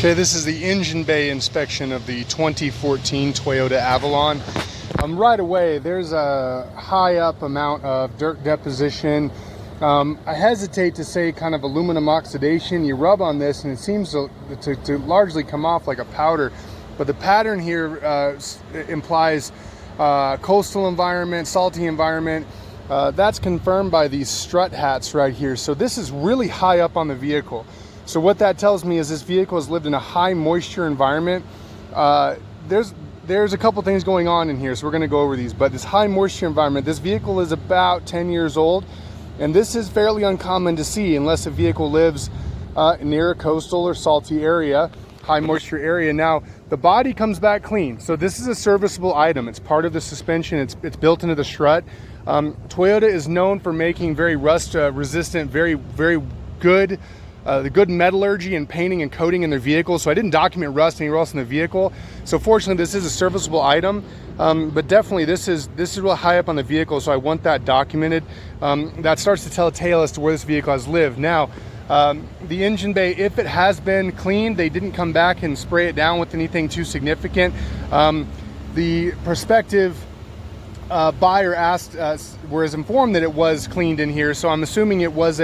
Okay, this is the engine bay inspection of the 2014 Toyota Avalon. Right away, there's a high up amount of dirt deposition. I hesitate to say kind of aluminum oxidation. You rub on this and it seems to largely come off like a powder, but the pattern here implies coastal environment, salty environment. That's confirmed by these strut hats right here. So this is really high up on the vehicle. So what that tells me is this vehicle has lived in a high moisture environment. There's a couple things going on in here, so we're going to go over these. But this high moisture environment, this vehicle is about 10 years old, and this is fairly uncommon to see unless a vehicle lives near a coastal or salty area, high moisture area. Now, the body comes back clean, so this is a serviceable item. It's part of the suspension. It's built into the strut. Toyota is known for making very rust resistant, very good the good metallurgy and painting and coating in their vehicles. So I didn't document rust anywhere else in the vehicle. So fortunately, this is a serviceable item, but definitely this is real high up on the vehicle. So I want that documented. That starts to tell a tale as to where this vehicle has lived. Now, the engine bay, if it has been cleaned, they didn't come back and spray it down with anything too significant. The prospective buyer was informed that it was cleaned in here. So I'm assuming it was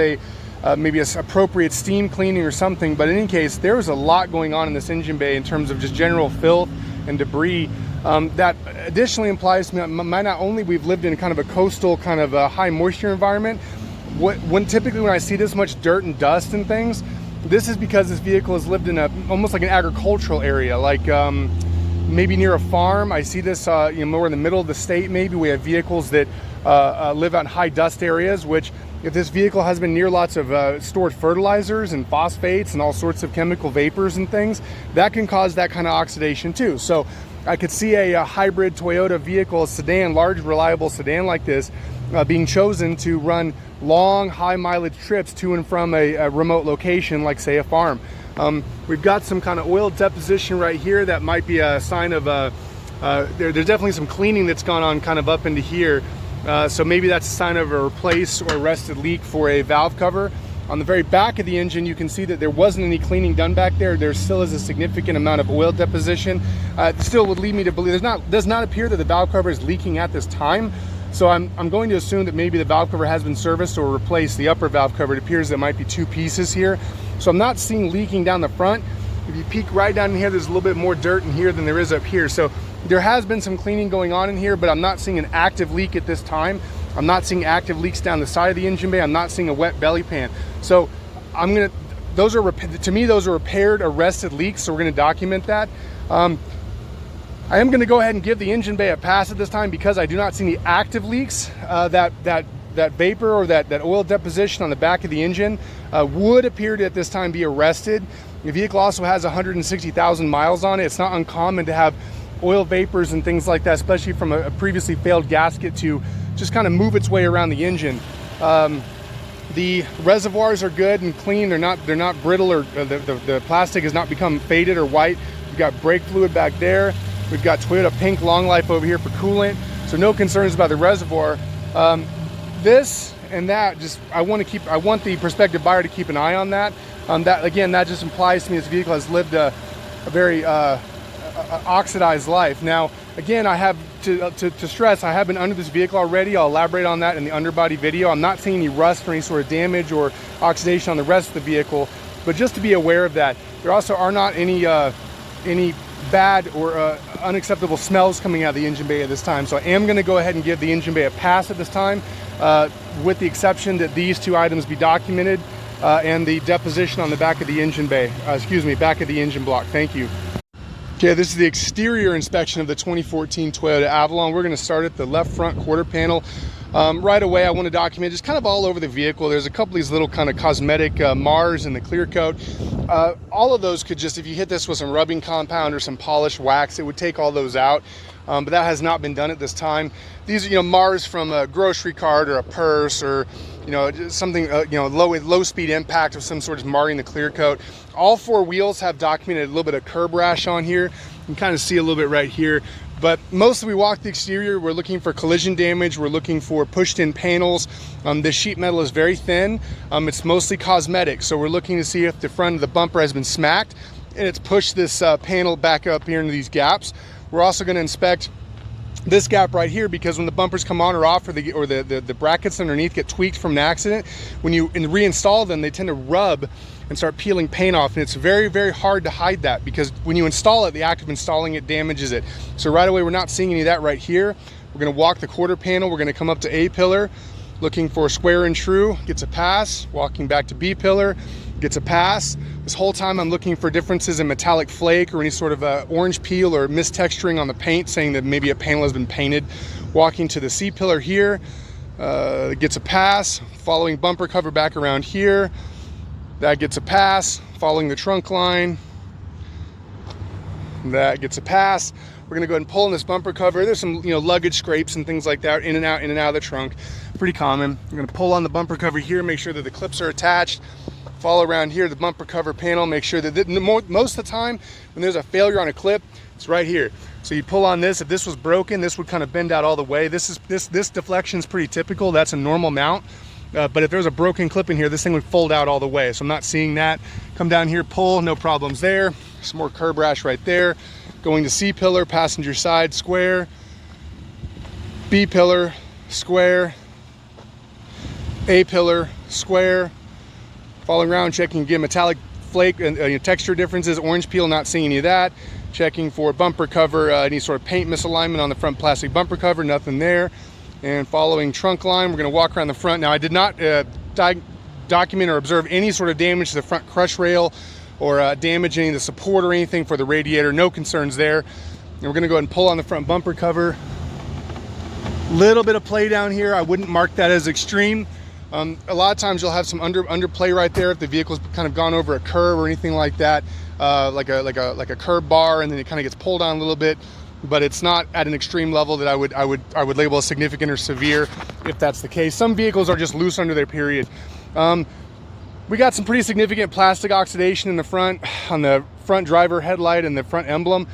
maybe an appropriate steam cleaning or something, but in any case, there was a lot going on in this engine bay in terms of just general filth and debris. That additionally implies to me, might not only we've lived in kind of a coastal, kind of a high moisture environment, typically when I see this much dirt and dust and things, this is because this vehicle has lived in almost like an agricultural area, like maybe near a farm. I see this more in the middle of the state. Maybe we have vehicles that live out in high dust areas, which if this vehicle has been near lots of stored fertilizers and phosphates and all sorts of chemical vapors and things, that can cause that kind of oxidation too. So I could see a hybrid Toyota vehicle, a sedan, large reliable sedan like this, being chosen to run long high mileage trips to and from a remote location, like say a farm. We've got some kind of oil deposition right here that might be a sign of there's definitely some cleaning that's gone on kind of up into here. So maybe that's a sign of a replace or arrested leak for a valve cover. On the very back of the engine, you can see that there wasn't any cleaning done back there. There still is a significant amount of oil deposition. It still would lead me to believe does not appear that the valve cover is leaking at this time. So I'm going to assume that maybe the valve cover has been serviced or replaced, the upper valve cover. It appears there might be two pieces here. So I'm not seeing leaking down the front. If you peek right down in here, there's a little bit more dirt in here than there is up here. So there has been some cleaning going on in here, but I'm not seeing an active leak at this time. I'm not seeing active leaks down the side of the engine bay. I'm not seeing a wet belly pan. So to me, those are repaired, arrested leaks. So we're gonna document that. I am gonna go ahead and give the engine bay a pass at this time because I do not see any active leaks. That vapor or that oil deposition on the back of the engine would appear to at this time be arrested. The vehicle also has 160,000 miles on it. It's not uncommon to have oil vapors and things like that, especially from a previously failed gasket, to just kind of move its way around the engine. The reservoirs are good and clean. They're not brittle, or the plastic has not become faded or white. We've got brake fluid back there. We've got Toyota Pink Long Life over here for coolant. So no concerns about the reservoir. This and that, I want the prospective buyer to keep an eye on that. That just implies to me this vehicle has lived a very oxidized life. Now, again, I have to stress, I have been under this vehicle already. I'll elaborate on that in the underbody video. I'm not seeing any rust or any sort of damage or oxidation on the rest of the vehicle, but just to be aware of that. There also are not any bad or unacceptable smells coming out of the engine bay at this time. So I am going to go ahead and give the engine bay a pass at this time, with the exception that these two items be documented and the deposition on the back of the engine bay, back of the engine block. Thank you. Okay, this is the exterior inspection of the 2014 Toyota Avalon. We're going to start at the left front quarter panel. Right away, I want to document just kind of all over the vehicle. There's a couple of these little kind of cosmetic Mars in the clear coat. All of those could just, if you hit this with some rubbing compound or some polished wax, it would take all those out. But that has not been done at this time. These are, Mars from a grocery cart or a purse, or something, low speed impact of some sort of marring the clear coat. All four wheels have documented a little bit of curb rash on here. You can kind of see a little bit right here. But mostly we walk the exterior, we're looking for collision damage, we're looking for pushed in panels. The sheet metal is very thin. It's mostly cosmetic, so we're looking to see if the front of the bumper has been smacked. and it's pushed this panel back up here into these gaps. We're also going to inspect this gap right here, because when the bumpers come on or off, or the brackets underneath get tweaked from an accident, when you reinstall them, they tend to rub and start peeling paint off, and it's very, very hard to hide that, because when you install it, the act of installing it damages it. So right away, we're not seeing any of that right here. We're going to walk the quarter panel. We're going to come up to A pillar, looking for square and true, gets a pass. Walking back to B pillar, gets a pass. This whole time I'm looking for differences in metallic flake or any sort of orange peel or mistexturing on the paint, saying that maybe a panel has been painted. Walking to the C pillar here, gets a pass. Following bumper cover back around here, that gets a pass. Following the trunk line, that gets a pass. We're gonna go ahead and pull in this bumper cover. There's some, luggage scrapes and things like that in and out of the trunk. Pretty common. We're gonna pull on the bumper cover here, make sure that the clips are attached. Follow around here, the bumper cover panel, make sure that most of the time when there's a failure on a clip, it's right here. So you pull on this. If this was broken, this would kind of bend out all the way. This deflection is pretty typical. That's a normal mount. But if there's a broken clip in here, this thing would fold out all the way. So I'm not seeing that. Come down here, pull, no problems there. Some more curb rash right there. Going to C pillar, passenger side, square. B pillar, square. A pillar, square. Following around, checking again, metallic flake and texture differences, orange peel, not seeing any of that. Checking for bumper cover, any sort of paint misalignment on the front plastic bumper cover, nothing there. And following trunk line, we're gonna walk around the front. Now, I did not document or observe any sort of damage to the front crush rail or damage any of the support or anything for the radiator, no concerns there. And we're gonna go ahead and pull on the front bumper cover. Little bit of play down here, I wouldn't mark that as extreme. A lot of times you'll have some underplay right there if the vehicle's kind of gone over a curb or anything like that, like a curb bar, and then it kind of gets pulled on a little bit. But it's not at an extreme level that I would label as significant or severe, if that's the case. Some vehicles are just loose under their period. We got some pretty significant plastic oxidation in the front, on the front driver headlight and the front emblem.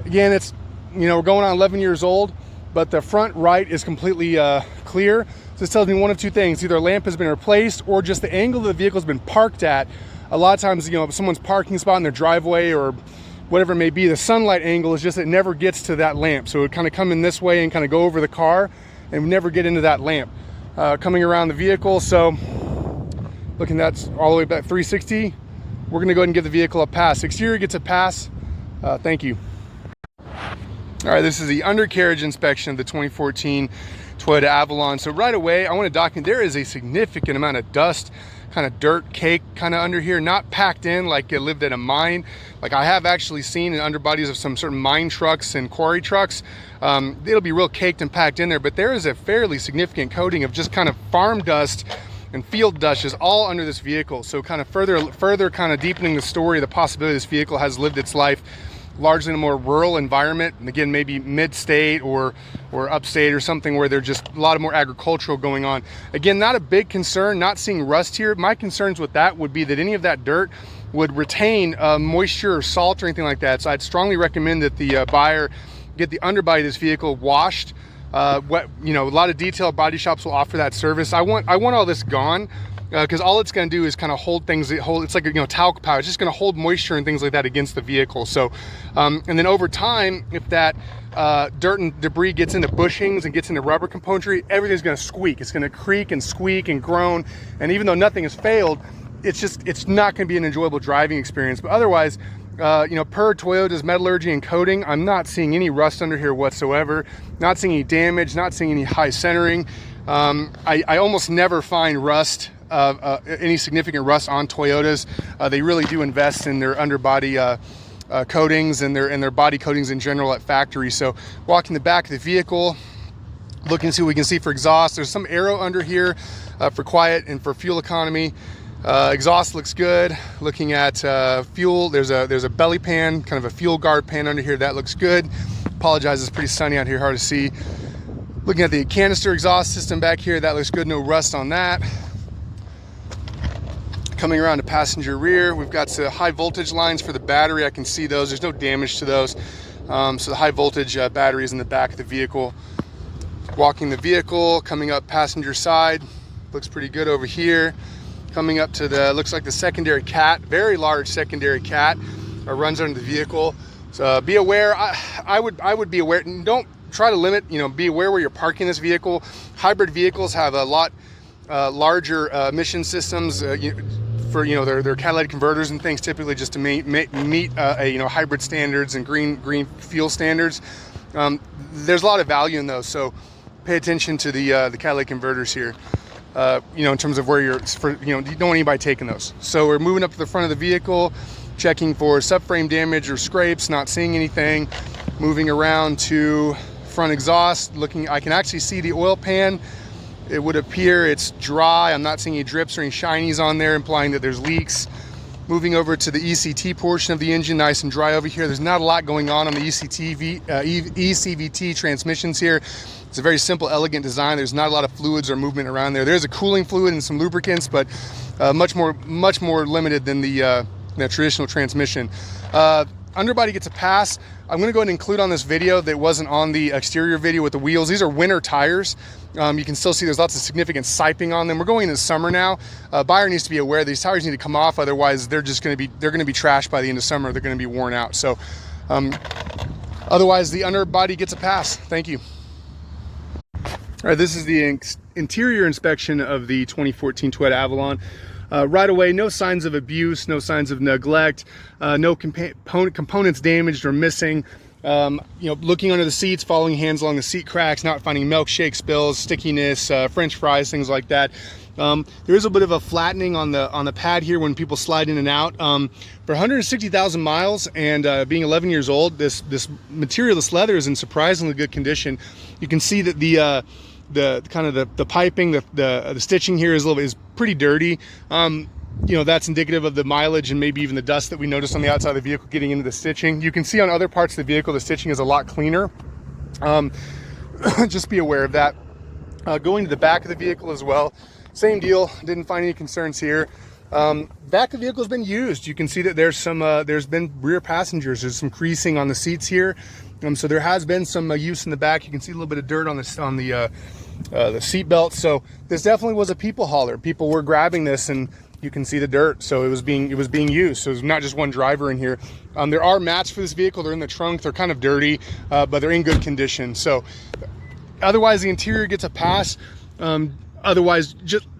Again, it's, we're going on 11 years old, but the front right is completely clear. So this tells me one of two things: either a lamp has been replaced, or just the angle the vehicle has been parked at. A lot of times, if someone's parking spot in their driveway or whatever it may be, the sunlight angle is just, it never gets to that lamp. So it would kind of come in this way and kind of go over the car and never get into that lamp. Coming around the vehicle, so looking, that's all the way back 360. We're gonna go ahead and give the vehicle a pass. Exterior gets a pass. Thank you. All right, this is the undercarriage inspection of the 2014 Toyota Avalon. So right away, I want to document there is a significant amount of dust, kind of dirt cake kind of under here, not packed in like it lived at a mine. Like I have actually seen in underbodies of some certain mine trucks and quarry trucks. It'll be real caked and packed in there, but there is a fairly significant coating of just kind of farm dust and field dust is all under this vehicle. So kind of further kind of deepening the story, the possibility this vehicle has lived its life largely in a more rural environment, and again, maybe mid-state or upstate or something where there's just a lot of more agricultural going on. Again, not a big concern, not seeing rust here. My concerns with that would be that any of that dirt would retain moisture or salt or anything like that. So I'd strongly recommend that the buyer get the underbody of this vehicle washed. A lot of detailed body shops will offer that service. I want all this gone, because all it's going to do is kind of hold things, it's like talc powder. It's just going to hold moisture and things like that against the vehicle. So and then over time, if that dirt and debris gets into bushings and gets into rubber componentry, everything's going to squeak. It's going to creak and squeak and groan, and even though nothing has failed, it's not going to be an enjoyable driving experience. But otherwise, per Toyota's metallurgy and coating, I'm not seeing any rust under here whatsoever, not seeing any damage, not seeing any high centering. I almost never find rust, any significant rust on Toyotas. They really do invest in their underbody coatings and their body coatings in general at factory. So walking the back of the vehicle, looking to see what we can see for exhaust. There's some aero under here for quiet and for fuel economy. Exhaust looks good. Looking at fuel, there's a belly pan, kind of a fuel guard pan under here. That looks good. Apologize, it's pretty sunny out here, hard to see. Looking at the canister exhaust system back here, that looks good, no rust on that. Coming around to passenger rear, we've got the high voltage lines for the battery. I can see those, there's no damage to those. So the high voltage battery is in the back of the vehicle. Walking the vehicle, coming up passenger side, looks pretty good over here. Coming up to looks like the secondary cat, very large secondary cat. runs under the vehicle. So be aware. I would be aware. Don't try to limit. Be aware where you're parking this vehicle. Hybrid vehicles have a lot larger emission systems for their catalytic converters and things, typically just to meet hybrid standards and green fuel standards. There's a lot of value in those, so pay attention to the catalytic converters here. In terms of where you don't want anybody taking those. So we're moving up to the front of the vehicle, checking for subframe damage or scrapes, not seeing anything. Moving around to front exhaust, looking, I can actually see the oil pan. It would appear it's dry. I'm not seeing any drips or any shinies on there, implying that there's leaks. Moving over to the ECT portion of the engine, nice and dry over here. There's not a lot going on the eCVT transmissions here. It's a very simple, elegant design. There's not a lot of fluids or movement around there. There's a cooling fluid and some lubricants, but much more limited than the traditional transmission. Underbody gets a pass. I'm going to go ahead and include on this video that wasn't on the exterior video with the wheels. These are winter tires. You can still see there's lots of significant siping on them. We're going into summer now. Buyer needs to be aware these tires need to come off, otherwise they're going to be trashed by the end of summer. They're going to be worn out. So otherwise the underbody gets a pass. Thank you. All right, this is the interior inspection of the 2014 Toyota Avalon. Right away, no signs of abuse, no signs of neglect, no components damaged or missing. Looking under the seats, following hands along the seat cracks, not finding milkshake spills, stickiness, French fries, things like that. There is a bit of a flattening on the pad here when people slide in and out. For 160,000 miles and being 11 years old, this material, this leather, is in surprisingly good condition. You can see that the piping, the stitching here is pretty dirty. That's indicative of the mileage and maybe even the dust that we noticed on the outside of the vehicle getting into the stitching. You can see on other parts of the vehicle the stitching is a lot cleaner. Just be aware of that. Going to the back of the vehicle as well, same deal. Didn't find any concerns here. Back of the vehicle has been used. You can see that there's been rear passengers. There's some creasing on the seats here. So there has been some use in the back. You can see a little bit of dirt on the seat belt. So this definitely was a people hauler. People were grabbing this, and you can see the dirt. So it was being used. So it's not just one driver in here. There are mats for this vehicle. They're in the trunk. They're kind of dirty, but they're in good condition. So otherwise, the interior gets a pass. Otherwise,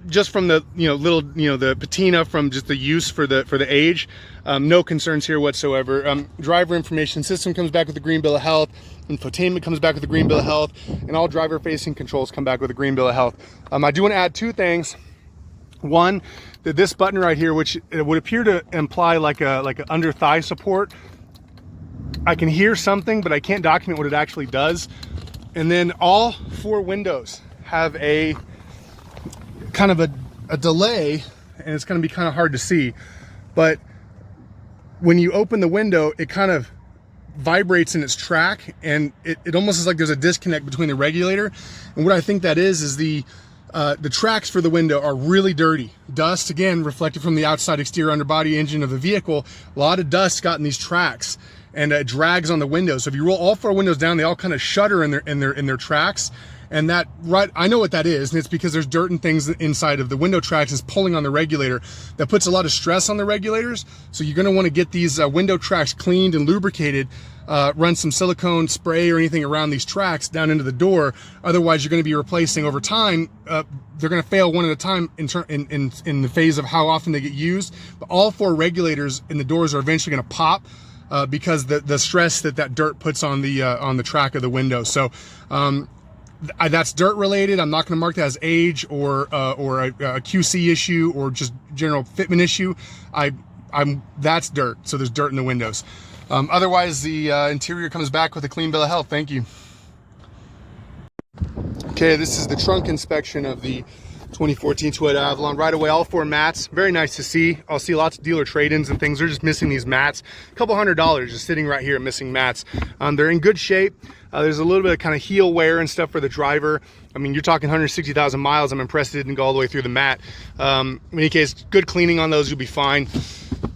just from the the patina from just the use for the age, no concerns here whatsoever. Driver information system comes back with a green bill of health. Infotainment comes back with a green bill of health, and all driver facing controls come back with a green bill of health. I do want to add two things. One, that this button right here, which it would appear to imply like a under thigh support, I can hear something, but I can't document what it actually does. And then all four windows have a kind of a delay, and it's going to be kind of hard to see, but when you open the window, it kind of vibrates in its track, and it almost is like there's a disconnect between the regulator. And what I think that is the tracks for the window are really dirty. Dust, again, reflected from the outside exterior underbody engine of the vehicle. A lot of dust got in these tracks, and it drags on the windows. So if you roll all four windows down, they all kind of shudder in their tracks. And that, right, I know what that is, and it's because there's dirt and things inside of the window tracks is pulling on the regulator. That puts a lot of stress on the regulators. So you're going to want to get these window tracks cleaned and lubricated. Run some silicone spray or anything around these tracks down into the door. Otherwise, you're going to be replacing over time. They're going to fail one at a time in the phase of how often they get used. But all four regulators in the doors are eventually going to pop because the stress that dirt puts on the track of the window. So that's dirt related. I'm not going to mark that as age or a QC issue or just general fitment issue. That's dirt. So there's dirt in the windows. Otherwise, the interior comes back with a clean bill of health. Thank you. Okay, this is the trunk inspection of the 2014 Toyota Avalon. Right away, all four mats. Very nice to see. I'll see lots of dealer trade-ins and things. They're just missing these mats. A couple $100 just sitting right here missing mats. They're in good shape. There's a little bit of kind of heel wear and stuff for the driver. I mean, you're talking 160,000 miles. I'm impressed it didn't go all the way through the mat. In any case, good cleaning on those, you'll be fine.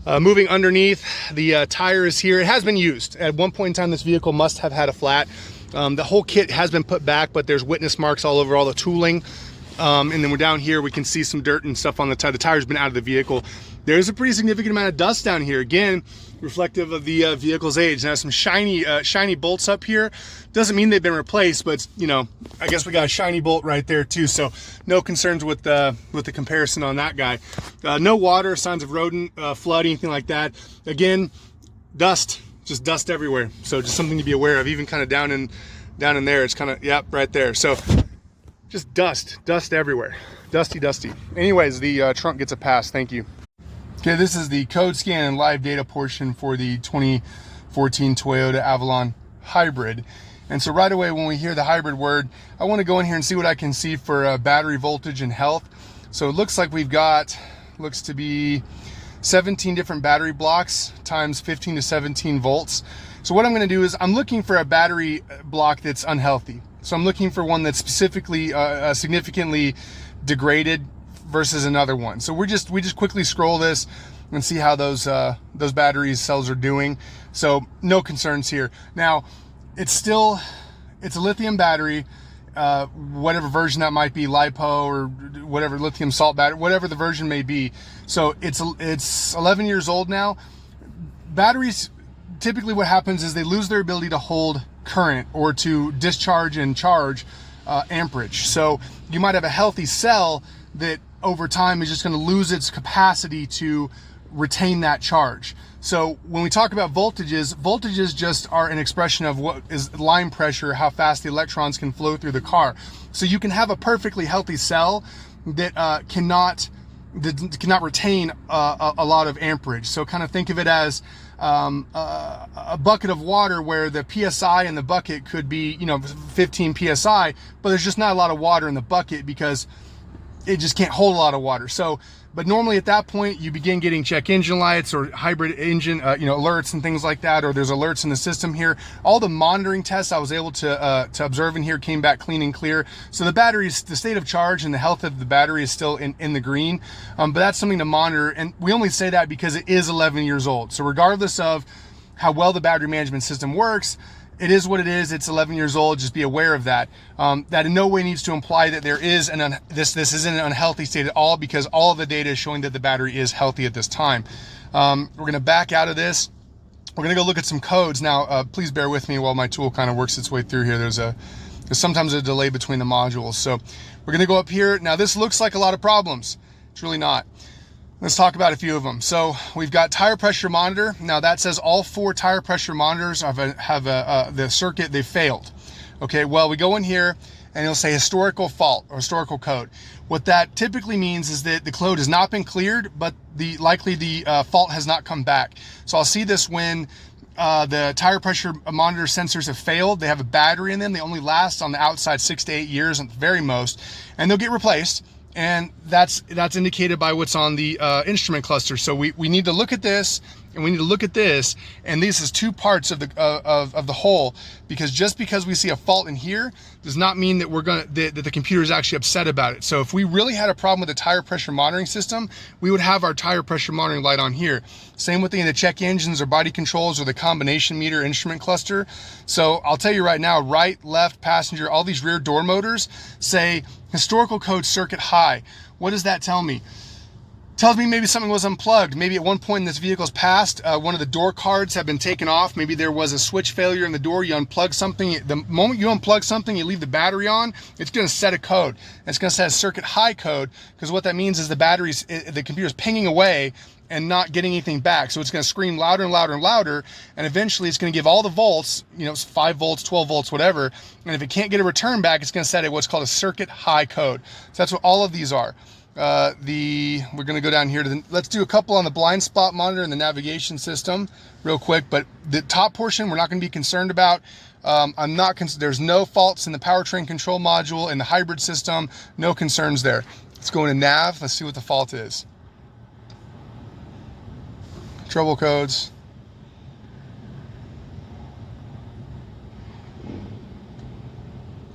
Moving underneath, the tire is here. It has been used. At one point in time, this vehicle must have had a flat. The whole kit has been put back, but there's witness marks all over all the tooling. And then we're down here, we can see some dirt and stuff on the tire. The tire's been out of the vehicle. there's a pretty significant amount of dust down here. Again, reflective of the vehicle's age. Now some shiny bolts up here. Doesn't mean they've been replaced, but you know, I guess we got a shiny bolt right there too. So no concerns with the comparison on that guy. No water, signs of rodent flood, anything like that. Again, dust, just dust everywhere. So just something to be aware of. Even kind of down in there, it's kind of, yep, right there. So just dust everywhere. Dusty. Anyways, the trunk gets a pass. Thank you. Okay, this is the code scan and live data portion for the 2014 Toyota Avalon Hybrid. And so right away when we hear the hybrid word, I want to go in here and see what I can see for battery voltage and health. So it looks like we've got, looks to be 17 different battery blocks times 15 to 17 volts. So what I'm going to do is I'm looking for a battery block that's unhealthy. So I'm looking for one that's specifically significantly degraded versus another one. So we just quickly scroll this and see how those battery cells are doing. So no concerns here. Now it's a lithium battery, whatever version that might be, LiPo or whatever, lithium salt battery, whatever the version may be. So it's 11 years old now. Batteries, typically what happens is they lose their ability to hold current or to discharge and charge amperage. So you might have a healthy cell that over time is just going to lose its capacity to retain that charge. So when we talk about voltages just are an expression of what is line pressure, how fast the electrons can flow through the car. So you can have a perfectly healthy cell that cannot retain a lot of amperage. So kind of think of it as a bucket of water where the PSI in the bucket could be, 15 PSI, but there's just not a lot of water in the bucket because it just can't hold a lot of water. So, but normally at that point you begin getting check engine lights or hybrid engine, alerts and things like that, or there's alerts in the system here. All the monitoring tests I was able to observe in here came back clean and clear. So the state of charge and the health of the battery is still in the green, but that's something to monitor. And we only say that because it is 11 years old. So regardless of how well the battery management system works, it is what it is. It's 11 years old. Just be aware of that. That in no way needs to imply that there is this isn't an unhealthy state at all, because all of the data is showing that the battery is healthy at this time. We're going to back out of this. We're going to go look at some codes. Now, please bear with me while my tool kind of works its way through here. There's sometimes a delay between the modules. So we're going to go up here. Now this looks like a lot of problems. It's really not. Let's talk about a few of them. So we've got tire pressure monitor. Now that says all 4 tire pressure monitors have the circuit, they failed. Okay, well, we go in here and it'll say historical fault or historical code. What that typically means is that the code has not been cleared, but likely the fault has not come back. So I'll see this when the tire pressure monitor sensors have failed. They have a battery in them. They only last on the outside 6 to 8 years at the very most, and they'll get replaced. And that's indicated by what's on the instrument cluster. So we need to look at this, and we need to look at this, and this is 2 parts of the whole, because just because we see a fault in here does not mean that that the computer is actually upset about it. So if we really had a problem with the tire pressure monitoring system, we would have our tire pressure monitoring light on here. Same with the check engines or body controls or the combination meter instrument cluster. So I'll tell you right now, right, left, passenger, all these rear door motors say historical code circuit high. What does that tell me? Tells me maybe something was unplugged. Maybe at one point in this vehicle's past, one of the door cards have been taken off. Maybe there was a switch failure in the door. You unplug something. The moment you unplug something, you leave the battery on, it's going to set a code. It's going to set a circuit high code, because what that means is the computer's pinging away and not getting anything back. So it's going to scream louder and louder and louder, and eventually it's going to give all the volts, 5 volts, 12 volts, whatever. And if it can't get a return back, it's going to set what's called a circuit high code. So that's what all of these are. We're going to go down here to let's do a couple on the blind spot monitor and the navigation system real quick. But the top portion we're not going to be concerned about. There's no faults in the powertrain control module in the hybrid system. No concerns there. Let's go into nav. Let's see what the fault is. Trouble codes.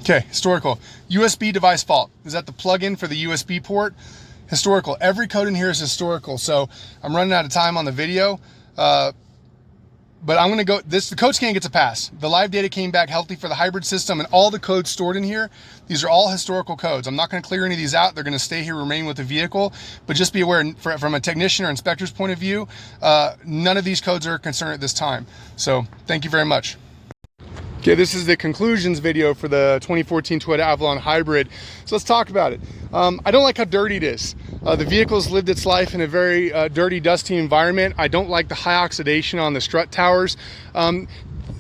Okay, historical. USB device fault. Is that the plug-in for the USB port? Historical. Every code in here is historical. So I'm running out of time on the video. but I'm gonna go, the code scan gets a pass. The live data came back healthy for the hybrid system, and all the codes stored in here, these are all historical codes. I'm not gonna clear any of these out. They're gonna stay here, remain with the vehicle, but just be aware from a technician or inspector's point of view, none of these codes are a concern at this time. So thank you very much. Okay, this is the conclusions video for the 2014 Toyota Avalon Hybrid. So let's talk about it. I don't like how dirty it is. The vehicle's lived its life in a very dirty, dusty environment. I don't like the high oxidation on the strut towers.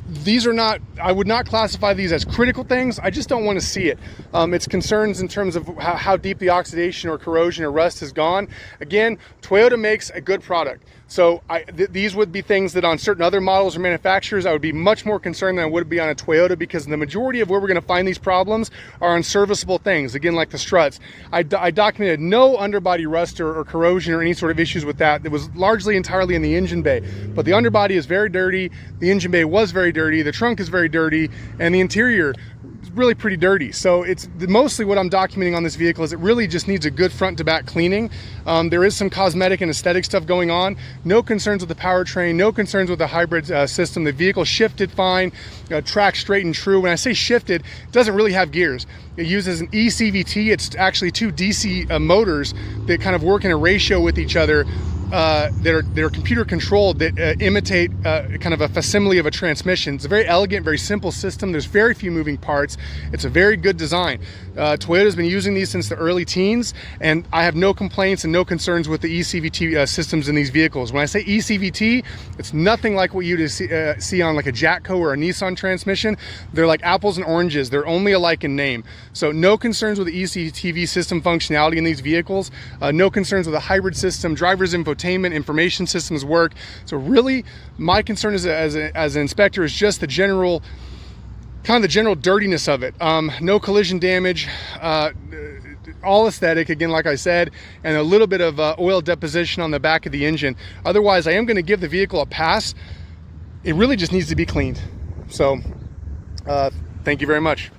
These are not, I would not classify these as critical things. I just don't want to see it. It's concerns in terms of how deep the oxidation or corrosion or rust has gone. Again, Toyota makes a good product. So these would be things that on certain other models or manufacturers, I would be much more concerned than I would be on a Toyota, because the majority of where we're going to find these problems are unserviceable things. Again, like the struts. I documented no underbody rust or corrosion or any sort of issues with that. It was largely entirely in the engine bay. But the underbody is very dirty. The engine bay was very dirty. The trunk is very dirty. And the interior is really pretty dirty. So it's mostly what I'm documenting on this vehicle is it really just needs a good front to back cleaning. There is some cosmetic and aesthetic stuff going on. No concerns with the powertrain, no concerns with the hybrid system. The vehicle shifted fine, tracked straight and true. When I say shifted, it doesn't really have gears. It uses an eCVT. It's actually two DC motors that kind of work in a ratio with each other. They're computer controlled, that imitate kind of a facsimile of a transmission. It's a very elegant, very simple system. There's very few moving parts. It's a very good design. Toyota's been using these since the early teens, and I have no complaints and no concerns with the eCVT systems in these vehicles. When I say eCVT, it's nothing like what you'd see on like a Jatco or a Nissan transmission. They're like apples and oranges. They're only alike in name. So no concerns with the eCVT system functionality in these vehicles. No concerns with the hybrid system, driver's infotainment, information systems work. So really, my concern as an inspector is just the general, kind of the general dirtiness of it. No collision damage, all aesthetic, again, like I said, and a little bit of oil deposition on the back of the engine. Otherwise, I am going to give the vehicle a pass. It really just needs to be cleaned. So thank you very much.